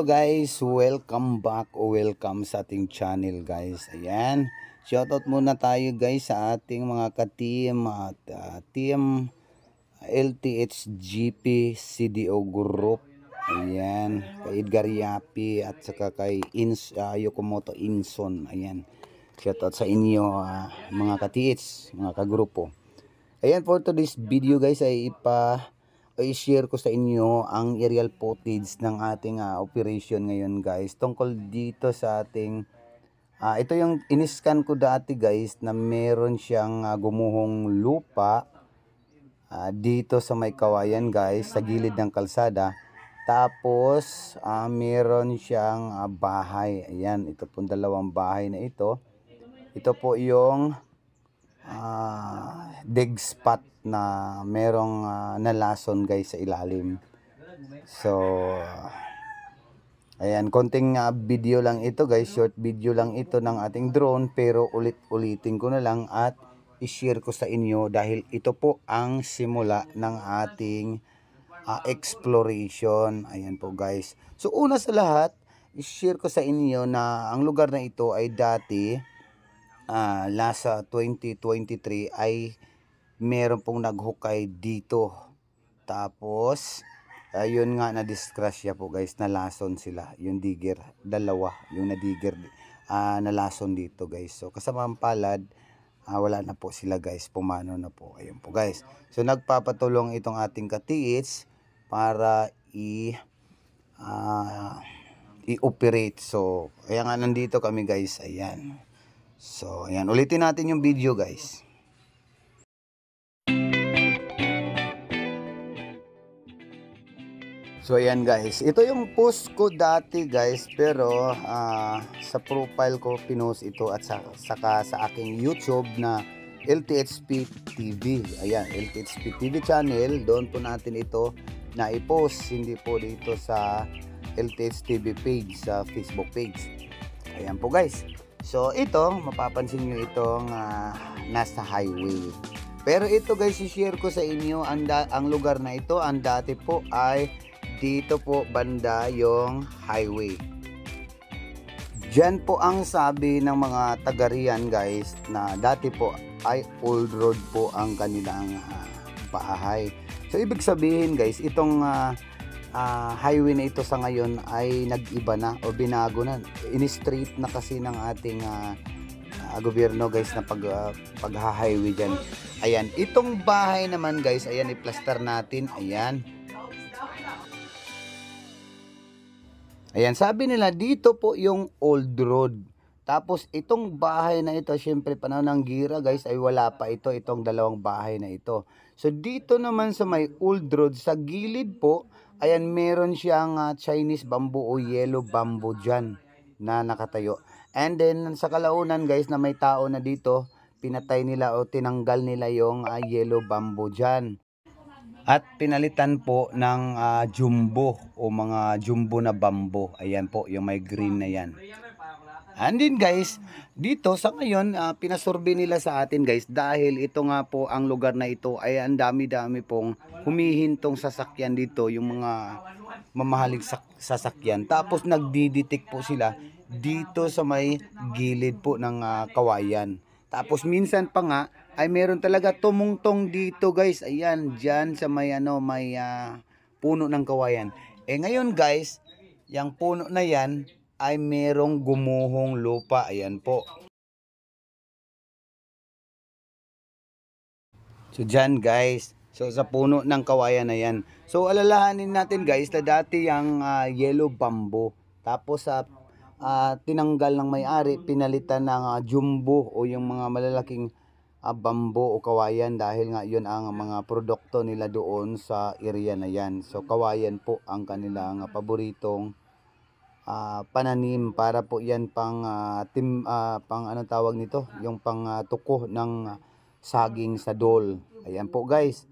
guys, welcome back o welcome sa ating channel guys. Ayan, shoutout muna tayo guys sa ating mga ka-team at team LTHGP CDO Group. Ayan, kay Edgar Yapi at saka kay Yokomoto Inson. Ayan, shoutout sa inyo mga ka-TH, mga kagrupo. Ayan, for today's video guys ay i-share ko sa inyo ang aerial footage ng ating operation ngayon guys. Tungkol dito sa ating ito yung iniscan ko dati guys na meron siyang gumuhong lupa dito sa may kawayan guys sa gilid ng kalsada. Tapos meron siyang bahay. Ayan, ito po dalawang bahay na ito. Ito po yung dig spot na merong nalason guys sa ilalim. So ayan, konting video lang ito guys, short video lang ito ng ating drone, pero ulitin ko na lang at i-share ko sa inyo dahil ito po ang simula ng ating exploration. Ayan po guys. So una sa lahat, i-share ko sa inyo na ang lugar na ito ay dati last 2023 ay meron pong naghukay dito. Tapos ayun nga, na-disgrasya po guys, nalason sila. Yung digger, dalawa yung na-digger nalason dito guys. So kasamang palad, wala na po sila guys, pumano na po. Ayun po guys. So nagpapatulong itong ating ka-TH para i-operate. So kaya nga nandito kami guys. Ayan. So, ayan. Ulitin natin yung video, guys. So, ayan, guys. Ito yung post ko dati, guys. Pero, sa profile ko, pinost ito at saka sa aking YouTube na LTHP TV. Ayan, LTHP TV channel. Doon po natin ito na i-post. Hindi po dito sa LTH TV page, sa Facebook page. Ayan po, guys. So ito, mapapansin nyo itong nasa highway. Pero ito guys, i-share ko sa inyo ang lugar na ito. Ang dati po ay dito po banda yung highway. Diyan po ang sabi ng mga taga-riyan guys na dati po ay old road po ang kanilang bahay. So ibig sabihin guys, itong highway na ito sa ngayon ay nag-iba na o binago na. In-street na kasi ng ating gobyerno guys na pag-highway dyan. Ayan, itong bahay naman guys, ayan, i-plaster natin. Ayan. Ayan, sabi nila dito po yung old road. Tapos itong bahay na ito, syempre panahon ng gira guys, ay wala pa ito, itong dalawang bahay na ito. So dito naman sa may old road, sa gilid po, ayan, meron siyang Chinese bamboo o yellow bamboo dyan na nakatayo. And then sa kalaunan guys na may tao na dito, pinatay nila o tinanggal nila yung yellow bamboo dyan. At pinalitan po ng jumbo o mga jumbo na bamboo. Ayan po, yung may green na yan. And then guys, dito sa ngayon, pinasurvey nila sa atin guys dahil ito nga po ang lugar na ito ay ang dami-dami pong humihintong sasakyan dito, yung mga mamahaling sasakyan. Tapos nagdidetect po sila dito sa may gilid po ng kawayan. Tapos minsan pa nga ay meron talaga tumungtong dito guys. Ayan, dyan sa may may puno ng kawayan. Ngayon guys, yung puno na yan ay merong gumuhong lupa. Ayan po. So dyan guys, so sa puno ng kawayan na yan. So alalahanin natin guys na dati yung yellow bamboo. Tapos tinanggal ng may-ari, pinalitan ng jumbo o yung mga malalaking bamboo o kawayan dahil nga yun ang mga produkto nila doon sa area na yan. So kawayan po ang kanilang paboritong pananim para po yan pang pang anong tawag nito, yung pang tuko ng saging sa dol. Ayan po guys,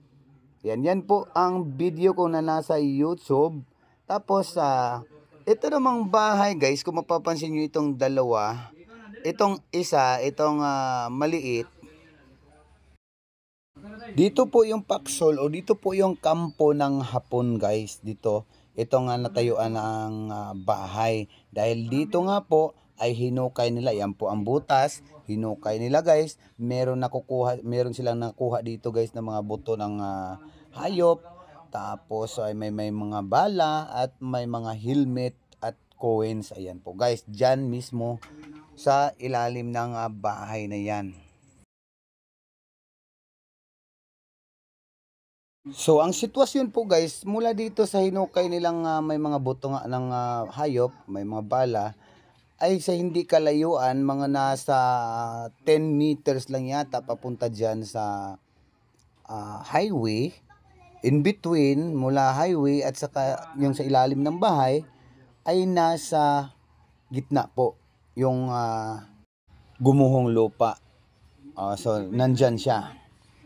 yan po ang video ko na nasa YouTube. Tapos ito namang bahay guys, kung mapapansin nyo itong dalawa, itong isa, itong maliit, dito po yung paksol o dito po yung kampo ng Hapon guys. Dito ito nga natayuan ng bahay. Dahil dito nga po ay hinukay nila, yan po ang butas, hinukay nila guys. Meron silang nakuha dito guys ng mga buto ng hayop. Tapos ay may mga bala at may mga helmet at coins. Ayan po guys, dyan mismo sa ilalim ng bahay na yan. So ang sitwasyon po guys, mula dito sa hinukay nilang may mga buto nga ng hayop, may mga bala, ay sa hindi kalayuan, mga nasa 10 meters lang yata papunta dyan sa highway. In between, mula highway at saka yung sa ilalim ng bahay, ay nasa gitna po yung gumuhong lupa. So, nandyan siya.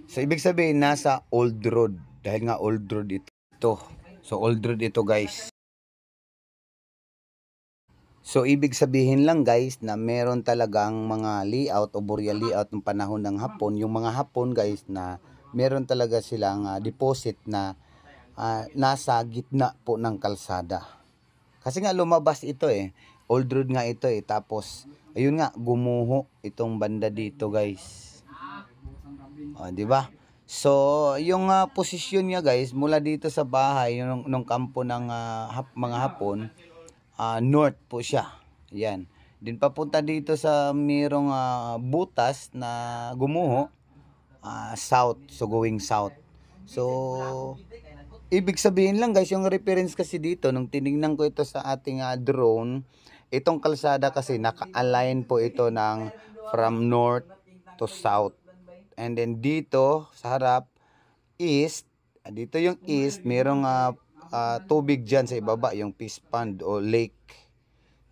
So, ibig sabihin, nasa old road. Dahil nga old road ito. So, old road ito guys. So, ibig sabihin lang guys na meron talagang mga layout o boreal layout ng panahon ng Hapon. Yung mga Hapon guys na meron talaga silang deposit na nasa gitna po ng kalsada. Kasi nga lumabas ito old road nga ito tapos ayun nga gumuho itong banda dito guys. Di ba? So yung posisyon niya guys mula dito sa bahay nung kampo ng mga Hapon, north po siya. Yan. Din papunta dito sa mayroong butas na gumuho, south, so going south. So ibig sabihin lang guys, yung reference kasi dito, nung tinignan ko ito sa ating drone, itong kalsada kasi naka-align po ito ng from north to south. And then dito sa harap, east, dito yung east, merong tubig dyan sa ibaba, yung fish pond o lake.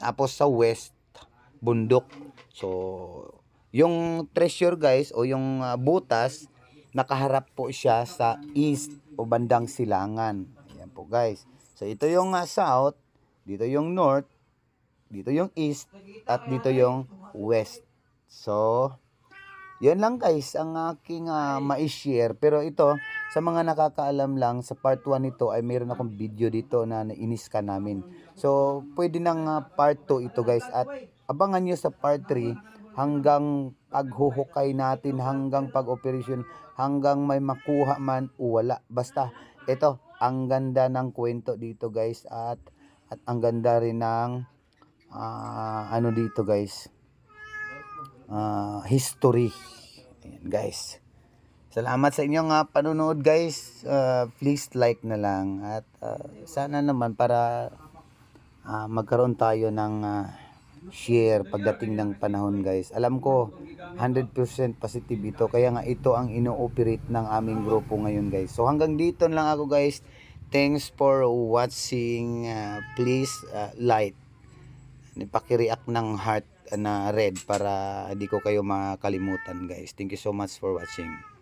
Tapos sa west, bundok. So, yung treasure guys, o yung butas, nakaharap po siya sa east o bandang silangan. Ayan po guys. So ito yung south, dito yung north, dito yung east, at dito yung west. So, yan lang guys ang aking ma-share. Pero ito, sa mga nakakaalam lang, sa part 1 nito ay mayroon akong video dito na na-iniskan namin. So, pwede nang part 2 ito guys. At abangan nyo sa part 3 hanggang paghuhukay natin, hanggang pag-operasyon, hanggang may makuha man o wala. Basta, ito, ang ganda ng kwento dito guys. At ang ganda rin ng ano dito guys, history. Ayan guys. Salamat sa inyong panunood guys. Please like na lang. At sana naman para magkaroon tayo ng share pagdating ng panahon guys. Alam ko 100% positive ito. Kaya nga ito ang ino-operate ng aming grupo ngayon guys. So hanggang dito lang ako guys. Thanks for watching. Please like. Paki-react ng heart na red para hindi ko kayo makalimutan guys. Thank you so much for watching.